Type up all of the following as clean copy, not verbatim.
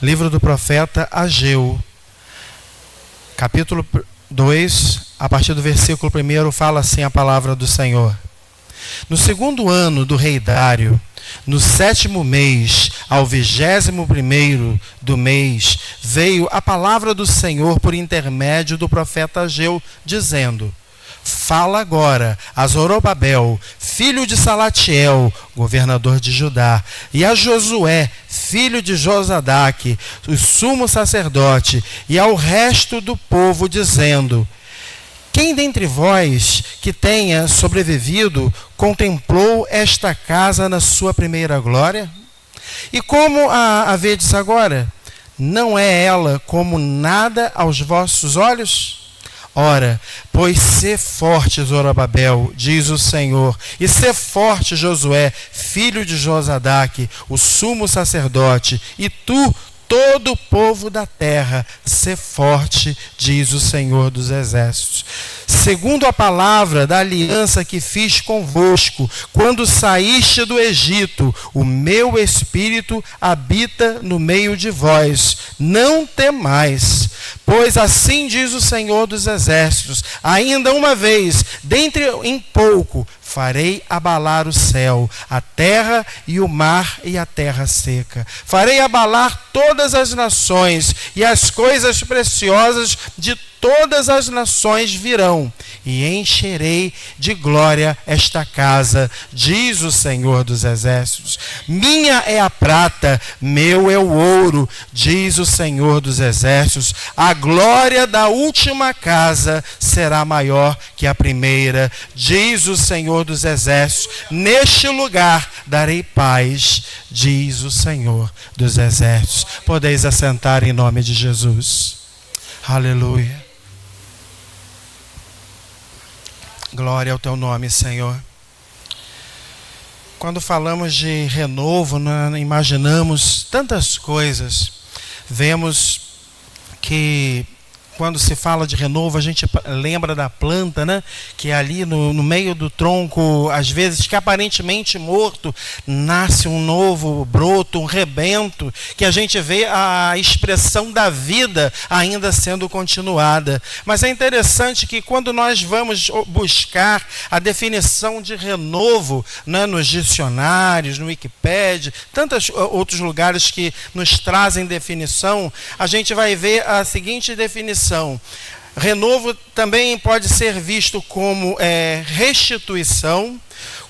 Livro do profeta Ageu, capítulo 2, a partir do versículo 1, fala assim a palavra do Senhor. No segundo ano do rei Dário, no 7º mês, ao 21º do mês, veio a palavra do Senhor por intermédio do profeta Ageu, dizendo: fala agora a Zorobabel, filho de Salatiel, governador de Judá, e a Josué, filho de Josadaque, o sumo sacerdote, e ao resto do povo, dizendo: quem dentre vós que tenha sobrevivido contemplou esta casa na sua primeira glória? E como a vedes agora? Não é ela como nada aos vossos olhos? Ora, pois sê forte, Zorobabel, diz o Senhor, e sê forte, Josué, filho de Josadaque, o sumo sacerdote, e tu, todo o povo da terra, sê forte, diz o Senhor dos exércitos. Segundo a palavra da aliança que fiz convosco, quando saíste do Egito, o meu espírito habita no meio de vós. Não temais, pois assim diz o Senhor dos exércitos: ainda uma vez, dentre em pouco, farei abalar o céu, a terra e o mar e a terra seca. Farei abalar todas as nações, e as coisas preciosas de todas as nações virão, e encherei de glória esta casa, diz o Senhor dos exércitos. Minha é a prata, meu é o ouro, diz o Senhor dos exércitos. A glória da última casa será maior que a primeira, diz o Senhor dos exércitos. Neste lugar darei paz, diz o Senhor dos exércitos. Podeis assentar em nome de Jesus. Aleluia. Glória ao teu nome, Senhor. Quando falamos de renovo, imaginamos tantas coisas. Vemos que quando se fala de renovo, a gente lembra da planta, né? Que ali no meio do tronco, às vezes que aparentemente morto, nasce um novo broto, um rebento, que a gente vê a expressão da vida ainda sendo continuada. Mas é interessante que quando nós vamos buscar a definição de renovo, né, nos dicionários, no Wikipédia, tantos outros lugares que nos trazem definição, a gente vai ver a seguinte definição: renovo também pode ser visto como restituição,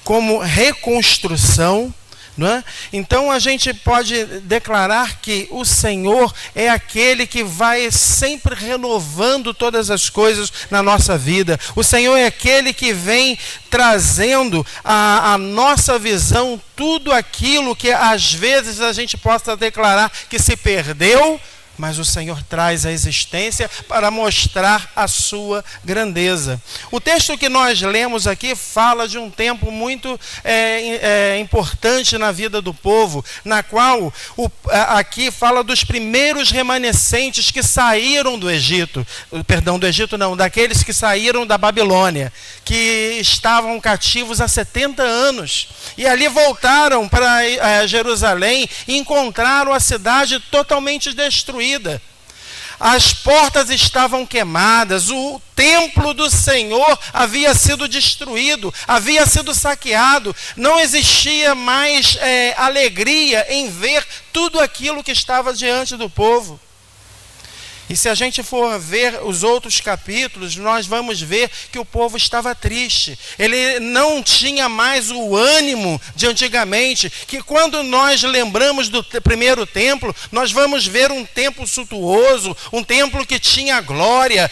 como reconstrução, não é? Então a gente pode declarar que o Senhor é aquele que vai sempre renovando todas as coisas na nossa vida. O Senhor é aquele que vem trazendo a nossa visão tudo aquilo que às vezes a gente possa declarar que se perdeu, mas o Senhor traz a existência para mostrar a sua grandeza. O texto que nós lemos aqui fala de um tempo muito importante na vida do povo, na qual aqui fala dos primeiros remanescentes que saíram do Egito. Perdão, do Egito não, daqueles que saíram da Babilônia, que estavam cativos há 70 anos. E ali voltaram para Jerusalém e encontraram a cidade totalmente destruída. As portas estavam queimadas, o templo do Senhor havia sido destruído, havia sido saqueado, não existia mais alegria em ver tudo aquilo que estava diante do povo. E se a gente for ver os outros capítulos, nós vamos ver que o povo estava triste. Ele não tinha mais o ânimo de antigamente, que quando nós lembramos do primeiro templo, nós vamos ver um templo suntuoso, um templo que tinha glória,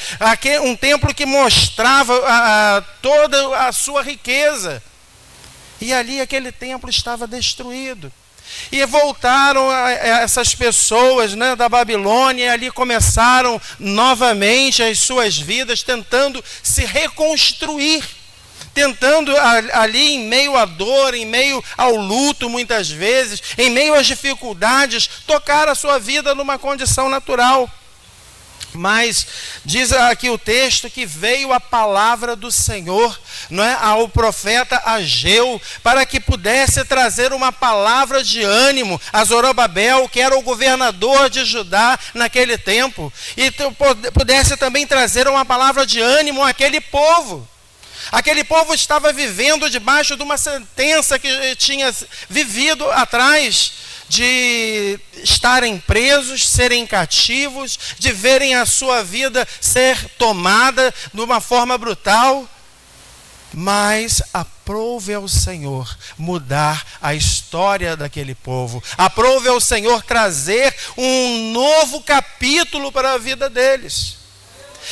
um templo que mostrava toda a sua riqueza. E ali aquele templo estava destruído. E voltaram essas pessoas, né, da Babilônia, e ali começaram novamente as suas vidas, tentando se reconstruir, tentando ali em meio à dor, em meio ao luto muitas vezes, em meio às dificuldades, tocar a sua vida numa condição natural. Mas diz aqui o texto que veio a palavra do Senhor, não é, ao profeta Ageu, para que pudesse trazer uma palavra de ânimo a Zorobabel, que era o governador de Judá naquele tempo, e pudesse também trazer uma palavra de ânimo àquele povo. Aquele povo estava vivendo debaixo de uma sentença que tinha vivido atrás, de estarem presos, serem cativos, de verem a sua vida ser tomada de uma forma brutal. Mas aprove ao Senhor mudar a história daquele povo. Aprove ao Senhor trazer um novo capítulo para a vida deles.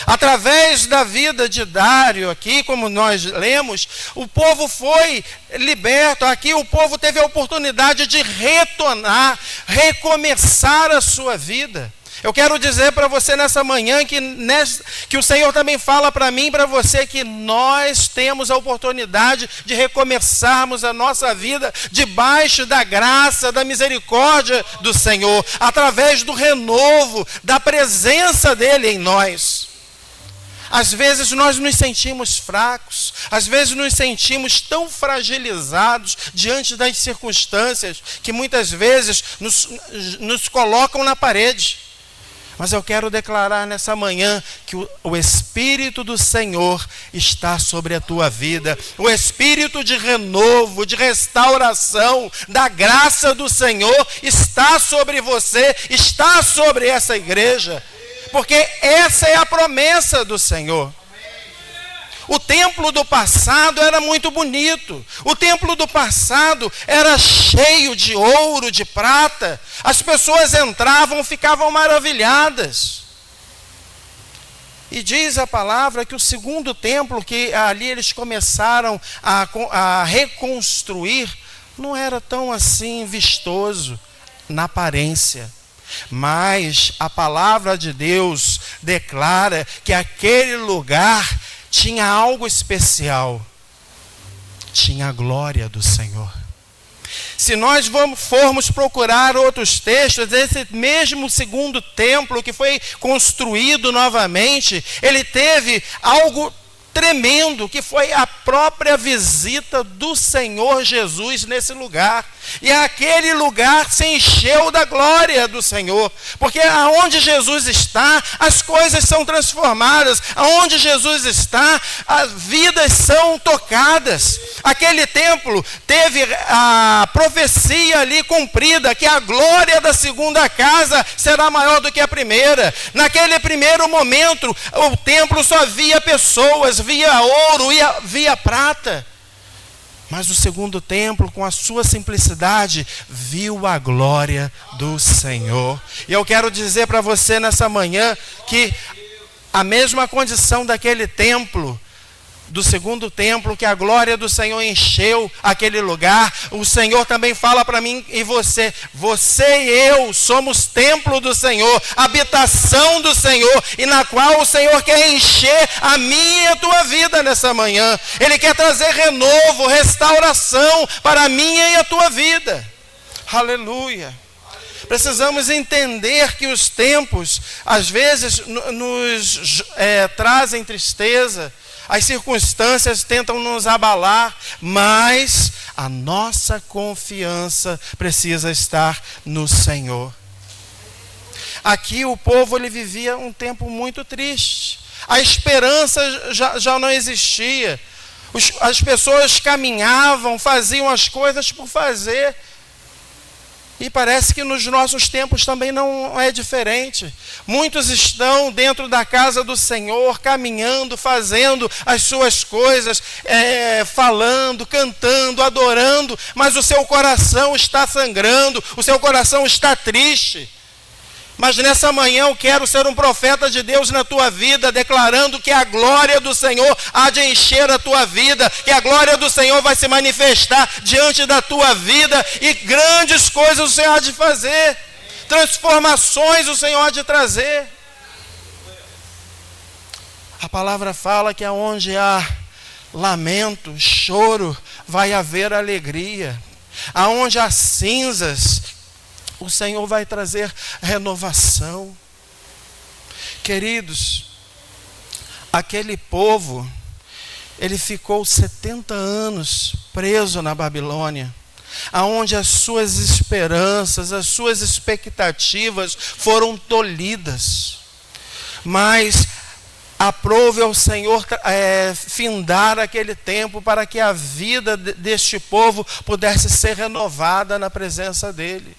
Através da vida de Dário aqui, como nós lemos, o povo foi liberto. Aqui o povo teve a oportunidade de retornar, recomeçar a sua vida. Eu quero dizer para você nessa manhã que o Senhor também fala para mim e para você que nós temos a oportunidade de recomeçarmos a nossa vida debaixo da graça, da misericórdia do Senhor, através do renovo, da presença dEle em nós. Às vezes nós nos sentimos fracos, às vezes nos sentimos tão fragilizados diante das circunstâncias que muitas vezes nos colocam na parede. Mas eu quero declarar nessa manhã que o Espírito do Senhor está sobre a tua vida. O Espírito de renovo, de restauração, da graça do Senhor está sobre você, está sobre essa igreja. Porque essa é a promessa do Senhor. O templo do passado era muito bonito. O templo do passado era cheio de ouro, de prata. As pessoas entravam, ficavam maravilhadas. E diz a palavra que o segundo templo, que ali eles começaram a reconstruir, não era tão assim vistoso na aparência. Mas a palavra de Deus declara que aquele lugar tinha algo especial. Tinha a glória do Senhor. Se nós formos procurar outros textos, esse mesmo segundo templo que foi construído novamente, ele teve algo tremendo, que foi a própria visita do Senhor Jesus nesse lugar. E aquele lugar se encheu da glória do Senhor, porque aonde Jesus está, as coisas são transformadas. Aonde Jesus está, as vidas são tocadas. Aquele templo teve a profecia ali cumprida, que a glória da segunda casa será maior do que a primeira. Naquele primeiro momento, o templo só via pessoas, via ouro, via prata. Mas o segundo templo, com a sua simplicidade, viu a glória do Senhor. E eu quero dizer para você nessa manhã que a mesma condição daquele templo, do segundo templo, que a glória do Senhor encheu aquele lugar, o Senhor também fala para mim e você. Você e eu somos templo do Senhor, habitação do Senhor, e na qual o Senhor quer encher a minha e a tua vida nessa manhã. Ele quer trazer renovo, restauração para a minha e a tua vida. Aleluia. Precisamos entender que os tempos, às vezes, nos trazem tristeza. As circunstâncias tentam nos abalar, mas a nossa confiança precisa estar no Senhor. Aqui o povo ele vivia um tempo muito triste. A esperança já não existia. As pessoas caminhavam, faziam as coisas por fazer. E parece que nos nossos tempos também não é diferente. Muitos estão dentro da casa do Senhor, caminhando, fazendo as suas coisas, falando, cantando, adorando, mas o seu coração está sangrando, o seu coração está triste. Mas nessa manhã eu quero ser um profeta de Deus na tua vida, declarando que a glória do Senhor há de encher a tua vida, que a glória do Senhor vai se manifestar diante da tua vida, e grandes coisas o Senhor há de fazer, transformações o Senhor há de trazer. A palavra fala que aonde há lamento, choro, vai haver alegria. Aonde há cinzas, o Senhor vai trazer renovação. Queridos, aquele povo, ele ficou 70 anos preso na Babilônia, aonde as suas esperanças, as suas expectativas foram tolhidas. Mas aprove ao Senhor findar aquele tempo para que a vida deste povo pudesse ser renovada na presença dele.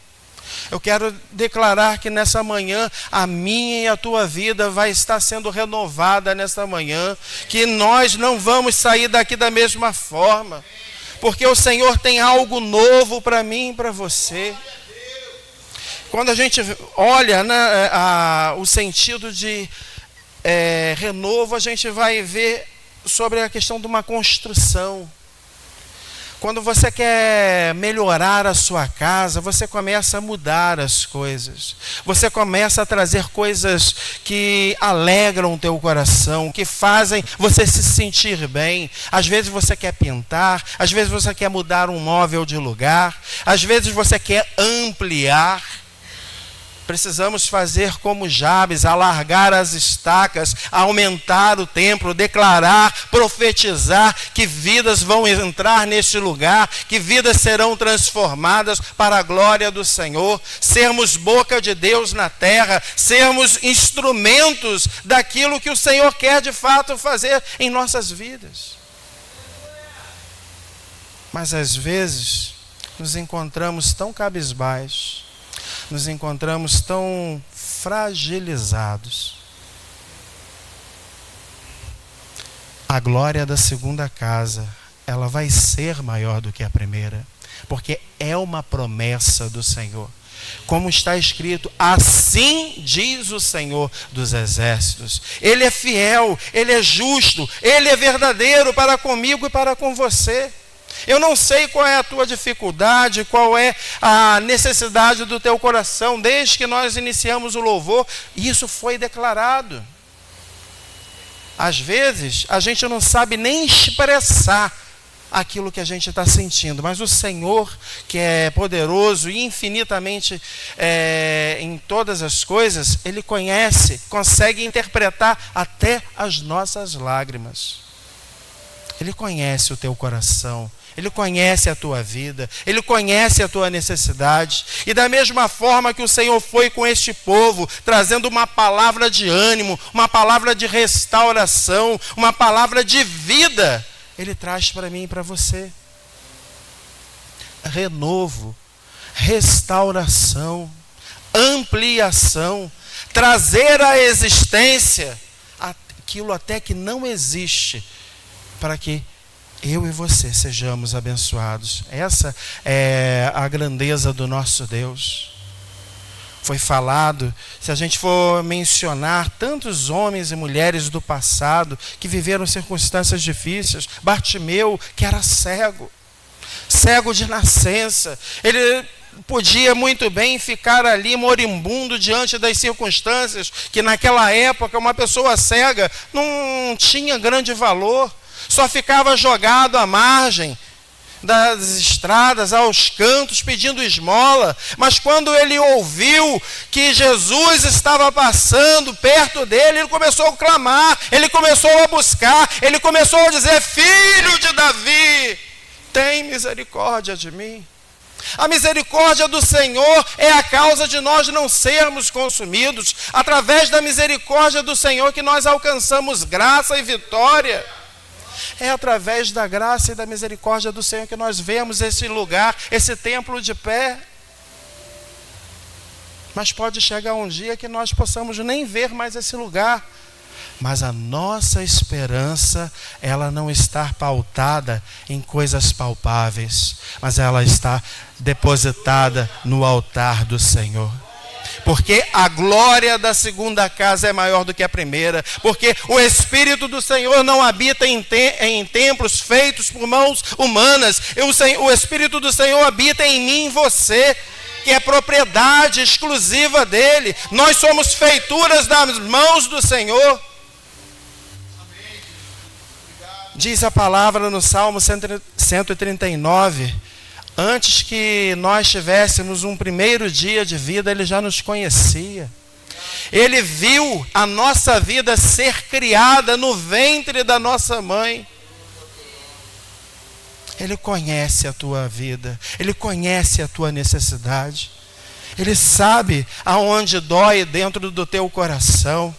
Eu quero declarar que nessa manhã a minha e a tua vida vai estar sendo renovada nesta manhã, que nós não vamos sair daqui da mesma forma, porque o Senhor tem algo novo para mim e para você. Quando a gente olha, né, o sentido de renovo, a gente vai ver sobre a questão de uma construção. Quando você quer melhorar a sua casa, você começa a mudar as coisas. Você começa a trazer coisas que alegram o teu coração, que fazem você se sentir bem. Às vezes você quer pintar, às vezes você quer mudar um móvel de lugar, às vezes você quer ampliar. Precisamos fazer como Jabes, alargar as estacas, aumentar o templo, declarar, profetizar que vidas vão entrar neste lugar, que vidas serão transformadas para a glória do Senhor, sermos boca de Deus na terra, sermos instrumentos daquilo que o Senhor quer de fato fazer em nossas vidas. Mas às vezes nos encontramos tão cabisbaixos, nos encontramos tão fragilizados. A glória da segunda casa, ela vai ser maior do que a primeira, porque é uma promessa do Senhor. Como está escrito, assim diz o Senhor dos exércitos. Ele é fiel, Ele é justo, Ele é verdadeiro para comigo e para com você. Eu não sei qual é a tua dificuldade, qual é a necessidade do teu coração. Desde que nós iniciamos o louvor, isso foi declarado. Às vezes, a gente não sabe nem expressar aquilo que a gente está sentindo, mas o Senhor, que é poderoso e infinitamente em todas as coisas, Ele conhece, consegue interpretar até as nossas lágrimas. Ele conhece o teu coração, Ele conhece a tua vida, Ele conhece a tua necessidade. E da mesma forma que o Senhor foi com este povo, trazendo uma palavra de ânimo, uma palavra de restauração, uma palavra de vida, Ele traz para mim e para você. Renovo, restauração, ampliação, trazer à existência aquilo até que não existe, para que eu e você sejamos abençoados. Essa é a grandeza do nosso Deus. Foi falado, se a gente for mencionar tantos homens e mulheres do passado que viveram circunstâncias difíceis. Bartimeu, que era cego de nascença, ele podia muito bem ficar ali moribundo diante das circunstâncias, que naquela época uma pessoa cega não tinha grande valor. Só ficava jogado à margem das estradas, aos cantos, pedindo esmola. Mas quando ele ouviu que Jesus estava passando perto dele, ele começou a clamar, ele começou a buscar, ele começou a dizer: Filho de Davi, tem misericórdia de mim. A misericórdia do Senhor é a causa de nós não sermos consumidos. Através da misericórdia do Senhor que nós alcançamos graça e vitória. É através da graça e da misericórdia do Senhor que nós vemos esse lugar, esse templo de pé. Mas pode chegar um dia que nós possamos nem ver mais esse lugar. Mas a nossa esperança, ela não está pautada em coisas palpáveis, mas ela está depositada no altar do Senhor. Porque a glória da segunda casa é maior do que a primeira. Porque o Espírito do Senhor não habita em templos feitos por mãos humanas. O Espírito do Senhor habita em mim e em você, que é propriedade exclusiva dele. Nós somos feituras das mãos do Senhor. Diz a palavra no Salmo 139... Antes que nós tivéssemos um primeiro dia de vida, Ele já nos conhecia. Ele viu a nossa vida ser criada no ventre da nossa mãe. Ele conhece a tua vida, Ele conhece a tua necessidade. Ele sabe aonde dói dentro do teu coração.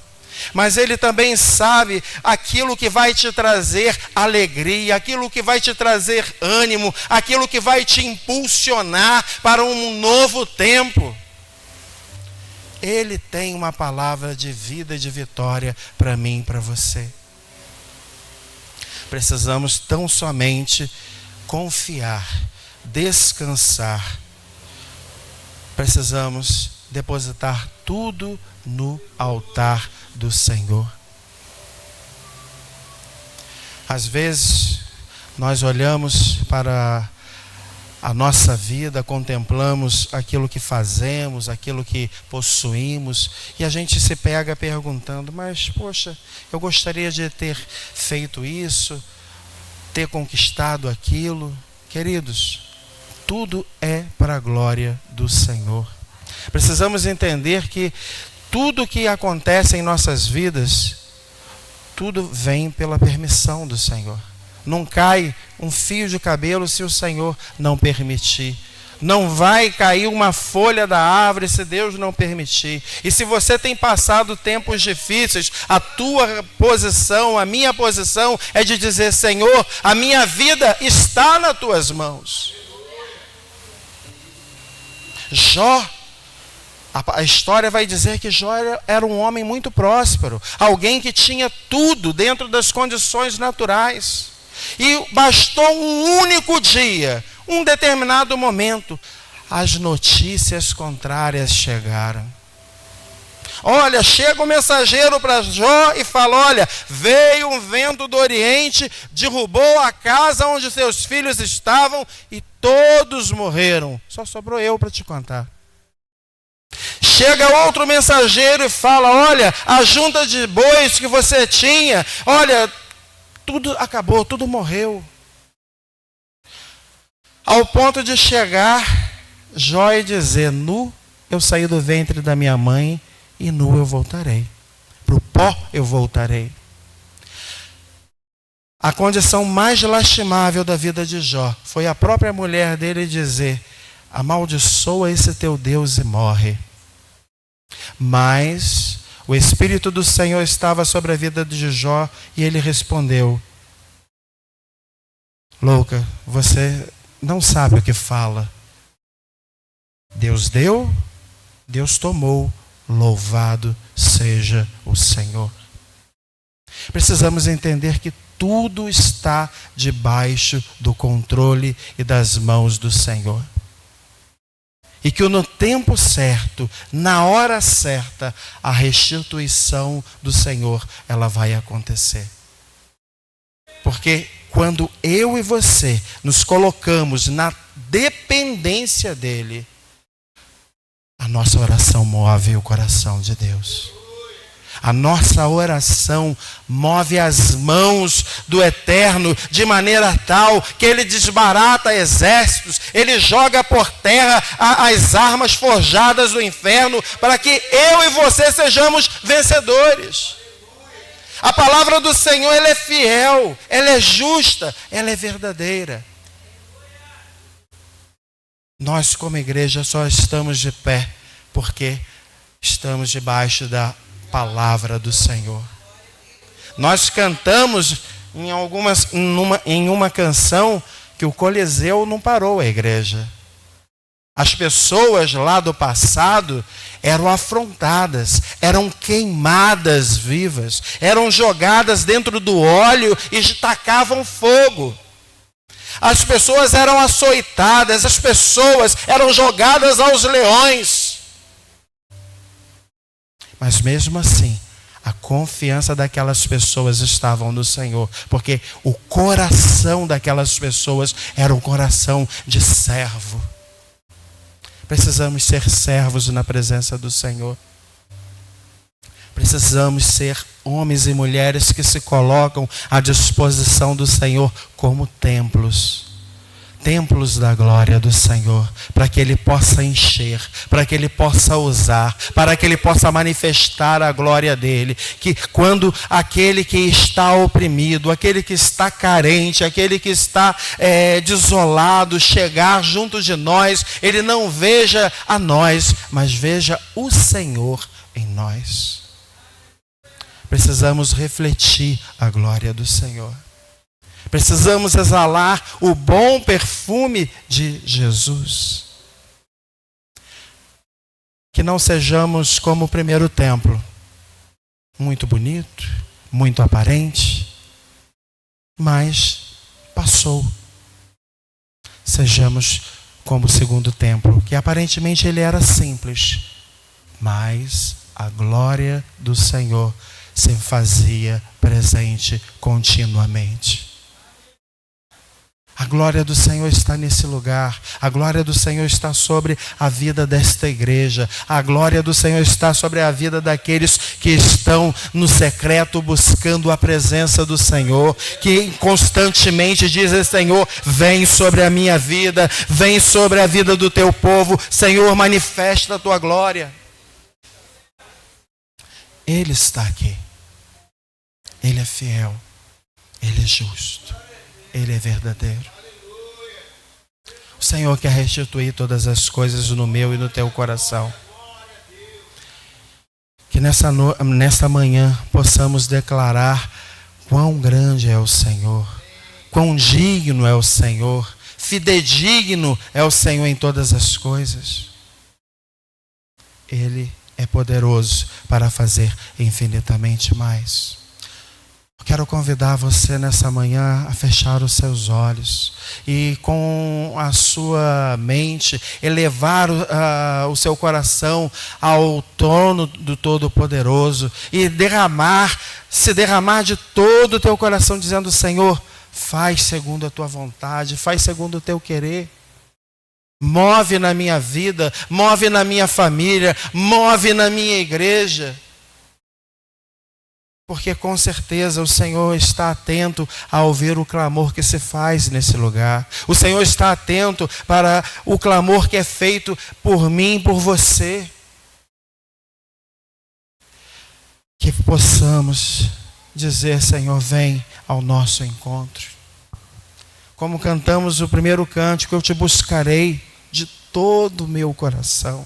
Mas Ele também sabe aquilo que vai te trazer alegria, aquilo que vai te trazer ânimo, aquilo que vai te impulsionar para um novo tempo. Ele tem uma palavra de vida e de vitória para mim e para você. Precisamos tão somente confiar, descansar. Precisamos depositar tudo no altar do Senhor. Às vezes, nós olhamos para a nossa vida, contemplamos aquilo que fazemos, aquilo que possuímos, e a gente se pega perguntando, mas, poxa, eu gostaria de ter feito isso, ter conquistado aquilo. Queridos, tudo é para a glória do Senhor. Precisamos entender que tudo que acontece em nossas vidas, tudo vem pela permissão do Senhor. Não cai um fio de cabelo se o Senhor não permitir. Não vai cair uma folha da árvore se Deus não permitir. E se você tem passado tempos difíceis, a tua posição, a minha posição é de dizer, Senhor, a minha vida está nas tuas mãos. Jó, a história vai dizer que Jó era um homem muito próspero, alguém que tinha tudo dentro das condições naturais. E bastou um único dia, um determinado momento, as notícias contrárias chegaram. Olha, chega o mensageiro para Jó e fala, olha, veio um vento do Oriente, derrubou a casa onde seus filhos estavam e todos morreram. Só sobrou eu para te contar. Chega outro mensageiro e fala, olha, a junta de bois que você tinha, olha, tudo acabou, tudo morreu. Ao ponto de chegar Jó e dizer, nu eu saí do ventre da minha mãe e nu eu voltarei. Para o pó eu voltarei. A condição mais lastimável da vida de Jó foi a própria mulher dele dizer, amaldiçoa esse teu Deus e morre. Mas o Espírito do Senhor estava sobre a vida de Jó e ele respondeu, louca, você não sabe o que fala. Deus deu, Deus tomou, louvado seja o Senhor. Precisamos entender que tudo está debaixo do controle e das mãos do Senhor. E que no tempo certo, na hora certa, a restituição do Senhor, ela vai acontecer. Porque quando eu e você nos colocamos na dependência dele, a nossa oração move o coração de Deus. A nossa oração move as mãos do Eterno de maneira tal que Ele desbarata exércitos, Ele joga por terra as armas forjadas do inferno para que eu e você sejamos vencedores. A palavra do Senhor, ela é fiel, ela é justa, ela é verdadeira. Nós como igreja só estamos de pé porque estamos debaixo da palavra do Senhor. Nós cantamos em uma canção que o Coliseu não parou a igreja. As pessoas lá do passado eram afrontadas, eram queimadas vivas, eram jogadas dentro do óleo e tacavam fogo. As pessoas eram açoitadas, as pessoas eram jogadas aos leões. Mas mesmo assim, a confiança daquelas pessoas estava no Senhor, porque o coração daquelas pessoas era um coração de servo. Precisamos ser servos na presença do Senhor. Precisamos ser homens e mulheres que se colocam à disposição do Senhor como templos. templos da glória do Senhor, para que Ele possa encher, para que Ele possa usar, para que Ele possa manifestar a glória dEle. Que quando aquele que está oprimido, aquele que está carente, aquele que está desolado, chegar junto de nós, ele não veja a nós, mas veja o Senhor em nós. Precisamos refletir a glória do Senhor. Precisamos exalar o bom perfume de Jesus. Que não sejamos como o primeiro templo, muito bonito, muito aparente, mas passou. Sejamos como o segundo templo, que aparentemente ele era simples, mas a glória do Senhor se fazia presente continuamente. A glória do Senhor está nesse lugar. A glória do Senhor está sobre a vida desta igreja. A glória do Senhor está sobre a vida daqueles que estão no secreto buscando a presença do Senhor, que constantemente dizem: Senhor, vem sobre a minha vida, vem sobre a vida do teu povo. Senhor, manifesta a tua glória. Ele está aqui. Ele é fiel. Ele é justo. Ele é verdadeiro. O Senhor quer restituir todas as coisas no meu e no teu coração. Que nessa manhã possamos declarar quão grande é o Senhor, quão digno é o Senhor, fidedigno é o Senhor em todas as coisas. Ele é poderoso para fazer infinitamente mais. Quero convidar você nessa manhã a fechar os seus olhos e com a sua mente elevar o seu coração ao trono do Todo-Poderoso e se derramar de todo o teu coração dizendo: Senhor, faz segundo a tua vontade, faz segundo o teu querer. Move na minha vida, move na minha família, move na minha igreja. Porque com certeza o Senhor está atento a ouvir o clamor que se faz nesse lugar. O Senhor está atento para o clamor que é feito por mim, por você. Que possamos dizer: Senhor, vem ao nosso encontro. Como cantamos o primeiro cântico: eu te buscarei de todo o meu coração.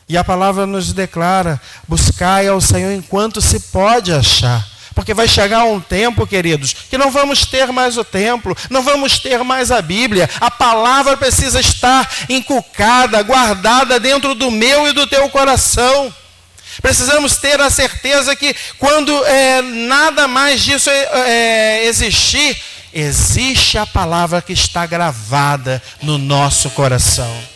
E a palavra nos declara: buscai ao Senhor enquanto se pode achar. Porque vai chegar um tempo, queridos, que não vamos ter mais o templo, não vamos ter mais a Bíblia. A palavra precisa estar inculcada, guardada dentro do meu e do teu coração. Precisamos ter a certeza que quando nada mais disso existir, existe a palavra que está gravada no nosso coração.